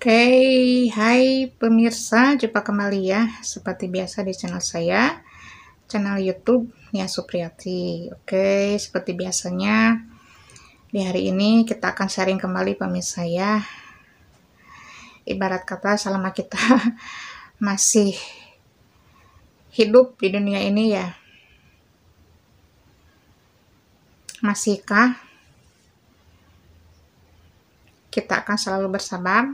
Oke, hai pemirsa, jumpa kembali ya, seperti biasa di channel saya, channel YouTube Nia Supriyati. Oke, seperti biasanya, di hari ini kita akan sharing kembali pemirsa ya. Ibarat kata selama kita masih hidup di dunia ini ya, masihkah kita akan selalu bersabar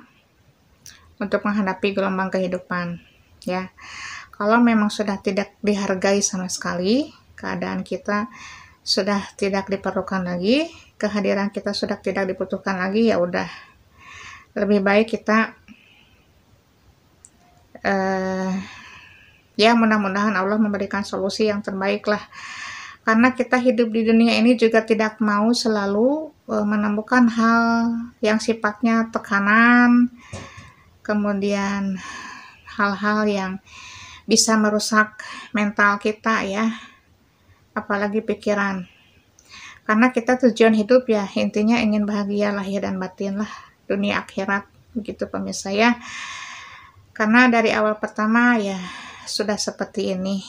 untuk menghadapi gelombang kehidupan ya. Kalau memang sudah tidak dihargai sama sekali, keadaan kita sudah tidak diperlukan lagi, kehadiran kita sudah tidak dibutuhkan lagi, ya udah lebih baik kita ya mudah-mudahan Allah memberikan solusi yang terbaik lah. Karena kita hidup di dunia ini juga tidak mau selalu menemukan hal yang sifatnya tekanan, kemudian hal-hal yang bisa merusak mental kita ya, apalagi pikiran. Karena kita tujuan hidup ya intinya ingin bahagia lahir dan batin lah, dunia akhirat, begitu pemirsa ya. Karena dari awal pertama ya sudah seperti ini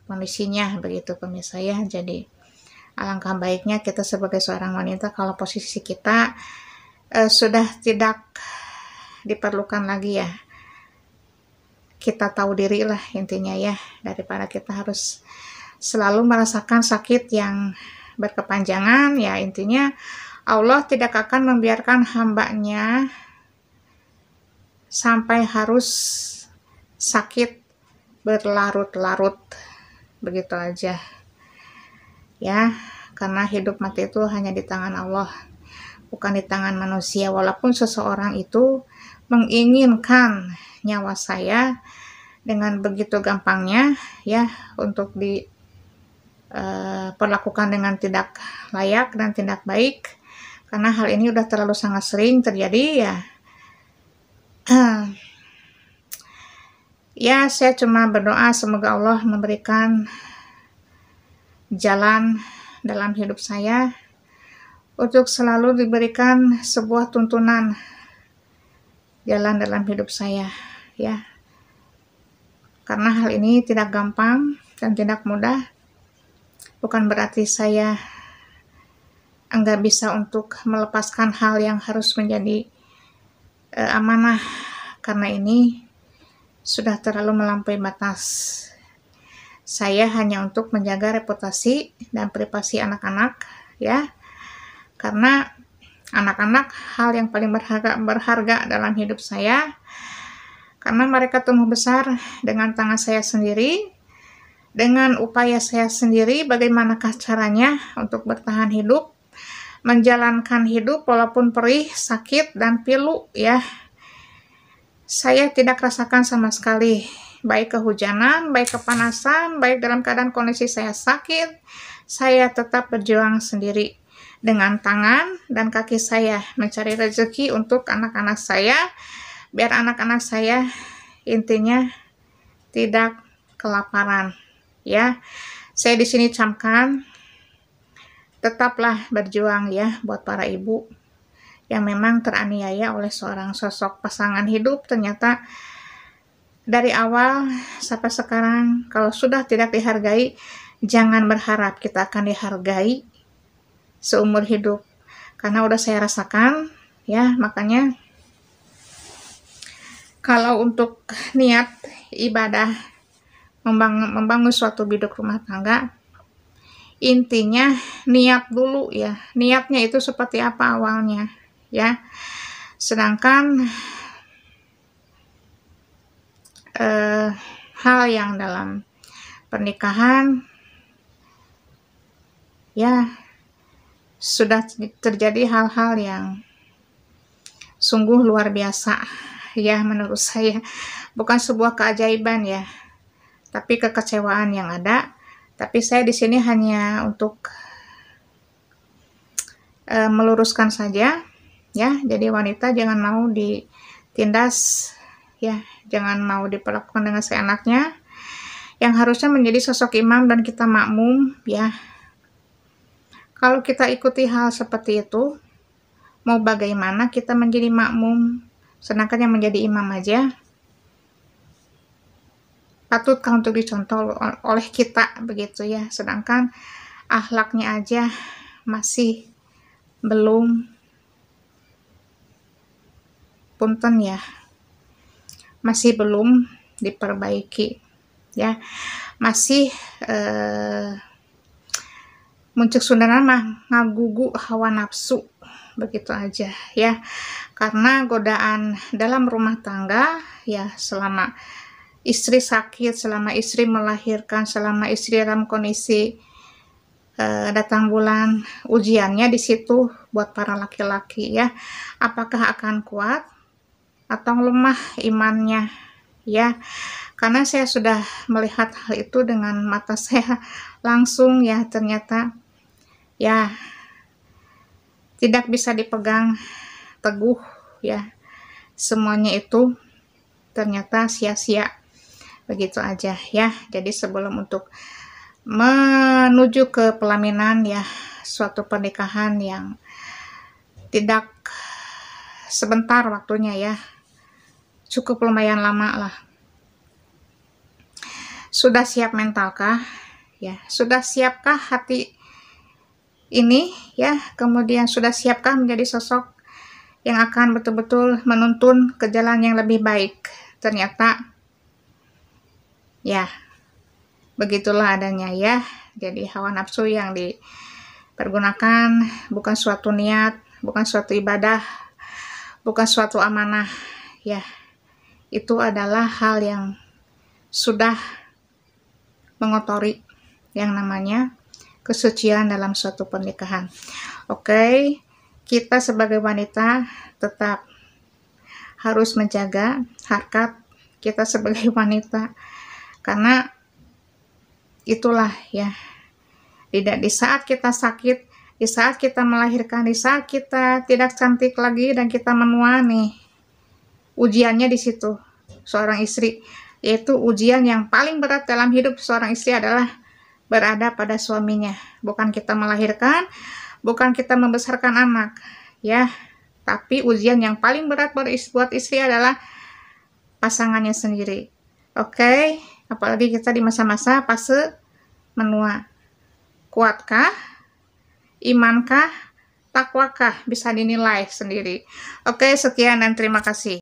kondisinya, begitu pemirsa ya. Jadi alangkah baiknya kita sebagai seorang wanita kalau posisi kita sudah tidak diperlukan lagi ya, kita tahu diri lah intinya ya, daripada kita harus selalu merasakan sakit yang berkepanjangan ya. Intinya Allah tidak akan membiarkan hambanya sampai harus sakit berlarut-larut begitu aja ya, karena hidup mati itu hanya di tangan Allah, bukan di tangan manusia. Walaupun seseorang itu menginginkan nyawa saya dengan begitu gampangnya ya untuk diperlakukan dengan tidak layak dan tidak baik, karena hal ini udah terlalu sangat sering terjadi ya. Ya, saya cuma berdoa semoga Allah memberikan jalan dalam hidup saya untuk selalu diberikan sebuah tuntunan jalan dalam hidup saya ya. Karena hal ini tidak gampang dan tidak mudah, bukan berarti saya enggak bisa untuk melepaskan hal yang harus menjadi amanah, karena ini sudah terlalu melampaui batas. Saya hanya untuk menjaga reputasi dan privasi anak-anak ya, karena anak-anak hal yang paling berharga dalam hidup saya, karena mereka tumbuh besar dengan tangan saya sendiri, dengan upaya saya sendiri. Bagaimanakah caranya untuk bertahan hidup, menjalankan hidup walaupun perih, sakit, dan pilu ya. Saya tidak rasakan sama sekali, baik kehujanan, baik kepanasan, baik dalam keadaan kondisi saya sakit, saya tetap berjuang sendiri dengan tangan dan kaki saya mencari rezeki untuk anak-anak saya, biar anak-anak saya intinya tidak kelaparan ya. Saya di sini camkan, tetaplah berjuang ya buat para ibu yang memang teraniaya oleh seorang sosok pasangan hidup. Ternyata dari awal sampai sekarang kalau sudah tidak dihargai, jangan berharap kita akan dihargai seumur hidup, karena udah saya rasakan ya. Makanya kalau untuk niat ibadah membangun suatu biduk rumah tangga, intinya niat dulu ya, niatnya itu seperti apa awalnya ya. Sedangkan hal yang dalam pernikahan ya sudah terjadi hal-hal yang sungguh luar biasa ya menurut saya. Bukan sebuah keajaiban ya, tapi kekecewaan yang ada. Tapi saya di sini hanya untuk meluruskan saja ya. Jadi wanita jangan mau ditindas ya, jangan mau diperlakukan dengan seenaknya. Yang harusnya menjadi sosok imam dan kita makmum ya. Kalau kita ikuti hal seperti itu Mau bagaimana kita menjadi makmum, sedangkan yang menjadi imam aja patutkah untuk dicontoh oleh kita begitu ya, sedangkan akhlaknya aja masih belum, punten ya, masih belum diperbaiki ya, masih muncul sundanan mah ngagugu hawa nafsu begitu aja ya, karena godaan dalam rumah tangga ya, selama istri sakit, selama istri melahirkan, selama istri dalam kondisi datang bulan, ujiannya di situ buat para laki-laki ya, apakah akan kuat atau lemah imannya ya, karena saya sudah melihat hal itu dengan mata saya langsung ya, ternyata ya tidak bisa dipegang teguh ya, semuanya itu ternyata sia-sia begitu aja ya. Jadi sebelum untuk menuju ke pelaminan ya, suatu pernikahan yang tidak sebentar waktunya ya, cukup lumayan lama lah. Sudah siap mentalkah ya, sudah siapkah hati ini ya, kemudian sudah siapkah menjadi sosok yang akan betul-betul menuntun ke jalan yang lebih baik? Ternyata ya begitulah adanya ya. Jadi hawa nafsu yang dipergunakan bukan suatu niat, bukan suatu ibadah, bukan suatu amanah ya, itu adalah hal yang sudah mengotori yang namanya kesucian dalam suatu pernikahan. Oke, kita sebagai wanita tetap harus menjaga harkat kita sebagai wanita, karena itulah ya, tidak di saat kita sakit, di saat kita melahirkan, di saat kita tidak cantik lagi dan kita menua nih, ujiannya di situ seorang istri, yaitu ujian yang paling berat dalam hidup seorang istri adalah berada pada suaminya. Bukan kita melahirkan, bukan kita membesarkan anak ya, tapi ujian yang paling berat buat istri adalah pasangannya sendiri. Oke, apalagi kita di masa-masa fase menua. Kuatkah, imankah, takwakah, bisa dinilai sendiri. Oke, sekian dan terima kasih.